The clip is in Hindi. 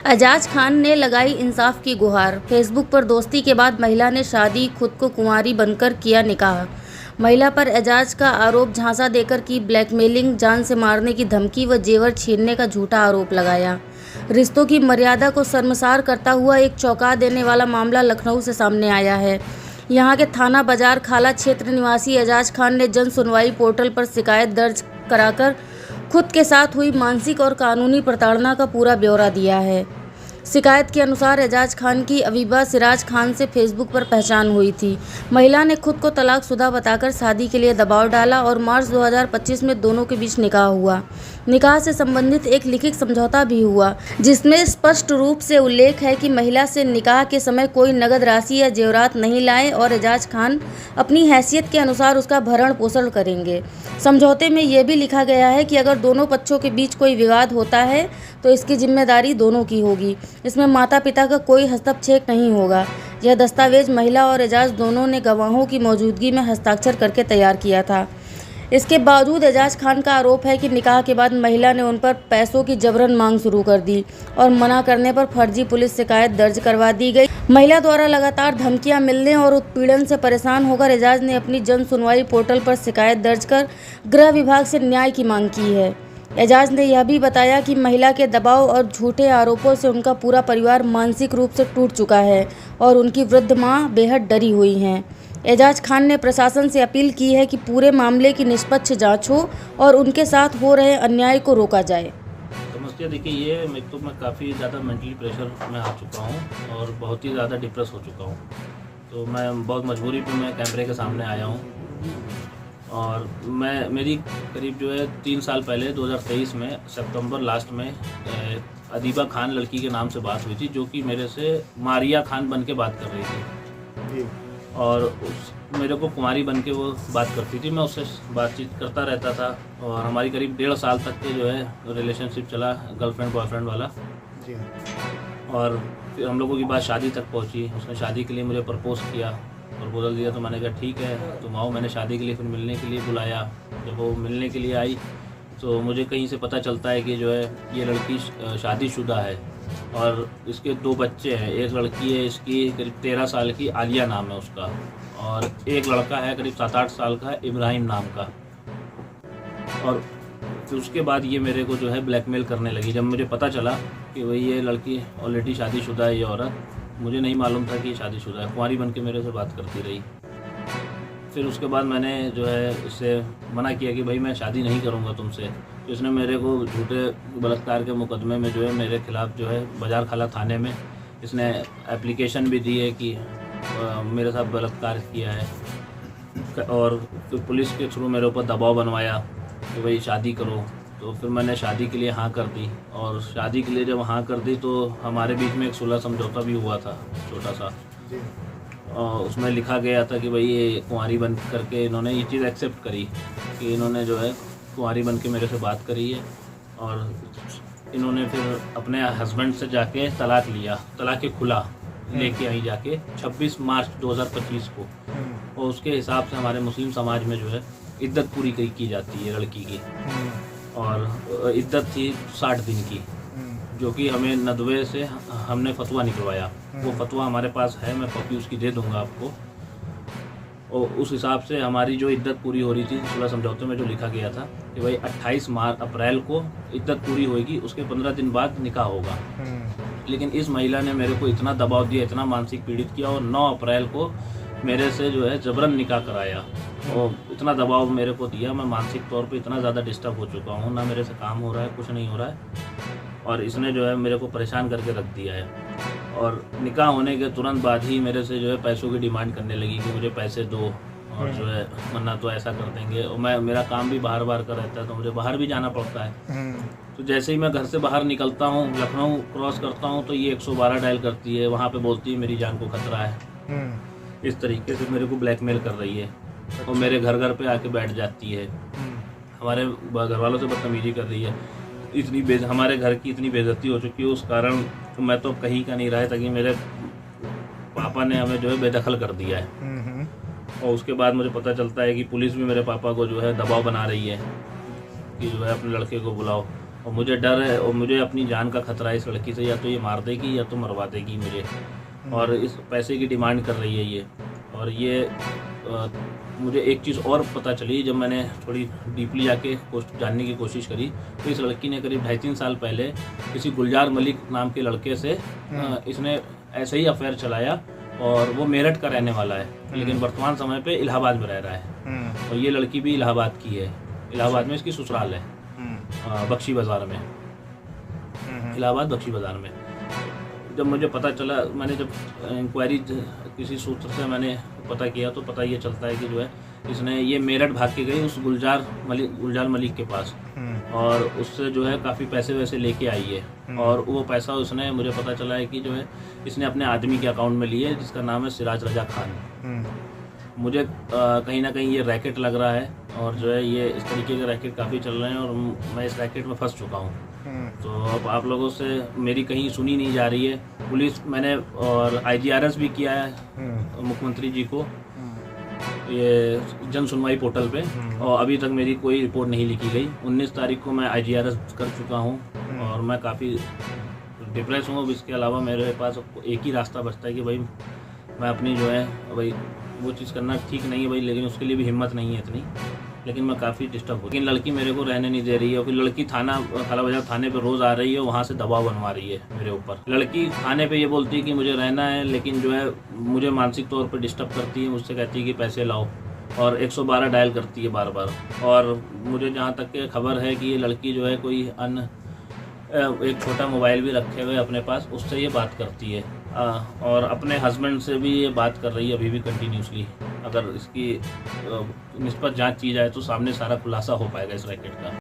एजाज खान ने लगाई इंसाफ की गुहार। फेसबुक पर दोस्ती के बाद महिला ने शादी, खुद को कुंवारी बनकर किया निकाह। महिला पर एजाज का आरोप झांसा देकर की ब्लैकमेलिंग, जान से मारने की धमकी व जेवर छीनने का झूठा आरोप लगाया। रिश्तों की मर्यादा को शर्मसार करता हुआ एक चौंका देने वाला मामला लखनऊ से सामने आया है। यहां के थाना बाजार खाला क्षेत्र निवासी एजाज खान ने जन सुनवाई पोर्टल पर शिकायत दर्ज कराकर खुद के साथ हुई मानसिक और कानूनी प्रताड़ना का पूरा ब्यौरा दिया है। शिकायत के अनुसार एजाज खान की अवीबा सिराज खान से फेसबुक पर पहचान हुई थी। महिला ने खुद को तलाकशुदा बताकर शादी के लिए दबाव डाला और मार्च 2025 में दोनों के बीच निकाह हुआ। निकाह से संबंधित एक लिखित समझौता भी हुआ, जिसमें स्पष्ट रूप से उल्लेख है कि महिला से निकाह के समय कोई नगद राशि या जेवरात नहीं लाए और एजाज खान अपनी हैसियत के अनुसार उसका भरण पोषण करेंगे। समझौते में यह भी लिखा गया है कि अगर दोनों पक्षों के बीच कोई विवाद होता है तो इसकी जिम्मेदारी दोनों की होगी। इसमें माता पिता का कोई हस्तक्षेप नहीं होगा। यह दस्तावेज महिला और एजाज दोनों ने गवाहों की मौजूदगी में हस्ताक्षर करके तैयार किया था। इसके बावजूद एजाज खान का आरोप है कि निकाह के बाद महिला ने उन पर पैसों की जबरन मांग शुरू कर दी और मना करने पर फर्जी पुलिस शिकायत दर्ज करवा दी गई। महिला द्वारा लगातार धमकियां मिलने और उत्पीड़न से परेशान होकर एजाज ने अपनी जन सुनवाई पोर्टल पर शिकायत दर्ज कर गृह विभाग से न्याय की मांग की है। एजाज ने यह भी बताया कि महिला के दबाव और झूठे आरोपों से उनका पूरा परिवार मानसिक रूप से टूट चुका है और उनकी वृद्ध मां बेहद डरी हुई हैं। एजाज खान ने प्रशासन से अपील की है कि पूरे मामले की निष्पक्ष जांच हो और उनके साथ हो रहे अन्याय को रोका जाए। समस्या देखिए, ये मैं काफ़ी ज़्यादा मेंटली प्रेशर में आ चुका हूँ और बहुत ही ज़्यादा डिप्रेस हो चुका हूँ। तो मैं बहुत मजबूरी पे मैं कैमरे के सामने आया हूँ। और मेरी करीब जो है 3 साल पहले 2023 में सितंबर लास्ट में अदीबा खान लड़की के नाम से बात हुई थी, जो कि मेरे से मारिया खान बन के बात कर रही थी और मेरे को कुमारी बन के वो बात करती थी। मैं उससे बातचीत करता रहता था और हमारी करीब 1.5 साल तक के जो है रिलेशनशिप चला, गर्लफ्रेंड बॉयफ्रेंड वाला। और फिर हम लोगों की बात शादी तक पहुंची। उसने शादी के लिए मुझे प्रपोज़ किया, प्रपोजल दिया तो मैंने कहा ठीक है तुम आओ। मैंने शादी के लिए फिर मिलने के लिए बुलाया। जब वो मिलने के लिए आई तो मुझे कहीं से पता चलता है कि जो है ये लड़की शादीशुदा है और इसके 2 बच्चे हैं। एक लड़की है इसकी करीब 13 साल की, आलिया नाम है उसका, और एक लड़का है करीब 7-8 साल का, इब्राहिम नाम का। और फिर उसके बाद ये मेरे को जो है ब्लैकमेल करने लगी। जब मुझे पता चला कि भाई ये लड़की ऑलरेडी शादीशुदा है, ये औरत, मुझे नहीं मालूम था कि ये शादीशुदा है, कुंवारी बन के मेरे से बात करती रही। फिर उसके बाद मैंने जो है इससे मना किया कि भाई मैं शादी नहीं करूंगा तुमसे। तो इसने मेरे को झूठे बलात्कार के मुकदमे में जो है मेरे खिलाफ़ जो है बाजार खाला थाने में इसने एप्लीकेशन भी दी है कि मेरे साथ बलात्कार किया है। और फिर पुलिस के थ्रू मेरे ऊपर दबाव बनवाया कि भाई शादी करो। तो फिर मैंने शादी के लिए हाँ कर दी और शादी के लिए जब हाँ कर दी तो हमारे बीच में एक सुलह समझौता भी हुआ था छोटा सा। और उसमें लिखा गया था कि भाई ये कुंवारी बन करके इन्होंने ये चीज़ एक्सेप्ट करी कि इन्होंने जो है कुंवारी बन के मेरे से बात करी है। और इन्होंने फिर अपने हस्बैंड से जाके तलाक लिया, तलाक खुला लेके आई जाके 26 मार्च 2025 को। और उसके हिसाब से हमारे मुस्लिम समाज में जो है इद्दत पूरी की जाती है लड़की की, और इद्दत थी 60 दिन की, जो कि हमें नदवे से हमने फतवा निकलवाया। वो फतवा हमारे पास है, मैं कॉपी उसकी दे दूंगा आपको। और उस हिसाब से हमारी जो इद्दत पूरी हो रही थी सुलह समझौते में जो लिखा गया था कि भाई 28 अप्रैल को इद्दत पूरी होगी, उसके 15 दिन बाद निकाह होगा। लेकिन इस महिला ने मेरे को इतना दबाव दिया, इतना मानसिक पीड़ित किया और 9 अप्रैल को मेरे से जो है जबरन निकाह कराया। और इतना दबाव मेरे को दिया, मैं मानसिक तौर पे इतना ज़्यादा डिस्टर्ब हो चुका हूँ, ना मेरे से काम हो रहा है, कुछ नहीं हो रहा है। और इसने जो है मेरे को परेशान करके रख दिया है। और निकाह होने के तुरंत बाद ही मेरे से जो है पैसों की डिमांड करने लगी कि मुझे पैसे दो, और जो है वरना तो ऐसा कर देंगे। और मेरा काम भी बाहर का रहता है तो मुझे बाहर भी जाना पड़ता है। तो जैसे ही मैं घर से बाहर निकलता हूँ, लखनऊ क्रॉस करता हूँ, तो ये 112 डायल करती है, वहाँ पे बोलती है मेरी जान को खतरा है। इस तरीके से मेरे को ब्लैकमेल कर रही है और मेरे घर पे आके बैठ जाती है। हमारे घर वालों से बदतमीजी कर रही है। हमारे घर की इतनी बेइज्जती हो चुकी है, उस कारण मैं तो कहीं का नहीं रहा है, ताकि मेरे पापा ने हमें जो है बेदखल कर दिया है। और उसके बाद मुझे पता चलता है कि पुलिस भी मेरे पापा को जो है दबाव बना रही है कि जो है अपने लड़के को बुलाओ। और मुझे डर है और मुझे अपनी जान का खतरा है इस लड़की से, या तो ये मार देगी या तो मरवा देगी मुझे। और इस पैसे की डिमांड कर रही है ये। और ये मुझे एक चीज़ और पता चली जब मैंने थोड़ी डीपली जाके जानने की कोशिश करी, तो इस लड़की ने करीब 2.5-3 साल पहले किसी गुलजार मलिक नाम के लड़के से इसने ऐसे ही अफेयर चलाया, और वो मेरठ का रहने वाला है, लेकिन वर्तमान समय पे इलाहाबाद में रह रहा है। और ये लड़की भी इलाहाबाद की है, इलाहाबाद में इसकी ससुराल है, बख्शी बाज़ार में, इलाहाबाद बख्शी बाज़ार में। जब मुझे पता चला, मैंने जब इंक्वायरी किसी सूत्र से मैंने पता किया, तो पता ये चलता है कि जो है इसने ये मेरठ भाग के गई उस गुलजार मलिक के पास, और उससे जो है काफ़ी पैसे वैसे लेके आई है। और वो पैसा उसने, मुझे पता चला है कि जो है इसने अपने आदमी के अकाउंट में लिए, जिसका नाम है सिराज रजा खान। मुझे कहीं ना कहीं ये रैकेट लग रहा है, और जो है ये इस तरीके के रैकेट काफ़ी चल रहे हैं, और मैं इस रैकेट में फंस चुका हूँ। तो अब आप लोगों से मेरी कहीं सुनी नहीं जा रही है। पुलिस मैंने और IGRS भी किया है मुख्यमंत्री जी को, ये जन सुनवाई पोर्टल पे, और अभी तक मेरी कोई रिपोर्ट नहीं लिखी गई। 19 तारीख को मैं IGRS कर चुका हूँ, और मैं काफ़ी डिप्रेस हूँ। अब इसके अलावा मेरे पास एक ही रास्ता बचता है कि भाई मैं अपनी जो है भाई वो चीज़ करना ठीक नहीं है भाई, लेकिन उसके लिए भी हिम्मत नहीं है इतनी। लेकिन मैं काफ़ी डिस्टर्ब हूँ। लेकिन लड़की मेरे को रहने नहीं दे रही है, और फिर लड़की खाला बाजार थाने पे रोज़ आ रही है, वहाँ से दबाव बनवा रही है मेरे ऊपर। लड़की थाने पे ये बोलती है कि मुझे रहना है, लेकिन जो है मुझे मानसिक तौर पे डिस्टर्ब करती है। मुझसे कहती है कि पैसे लाओ, और 112 डायल करती है बार बार। और मुझे जहाँ तक के खबर है कि ये लड़की जो है कोई अन्य एक छोटा मोबाइल भी रखे हुए अपने पास, उससे ये बात करती है। और अपने हस्बैंड से भी ये बात कर रही है अभी भी कंटिन्यूसली। अगर इसकी निस्बत जांच की जाए तो सामने सारा खुलासा हो पाएगा इस रैकेट का।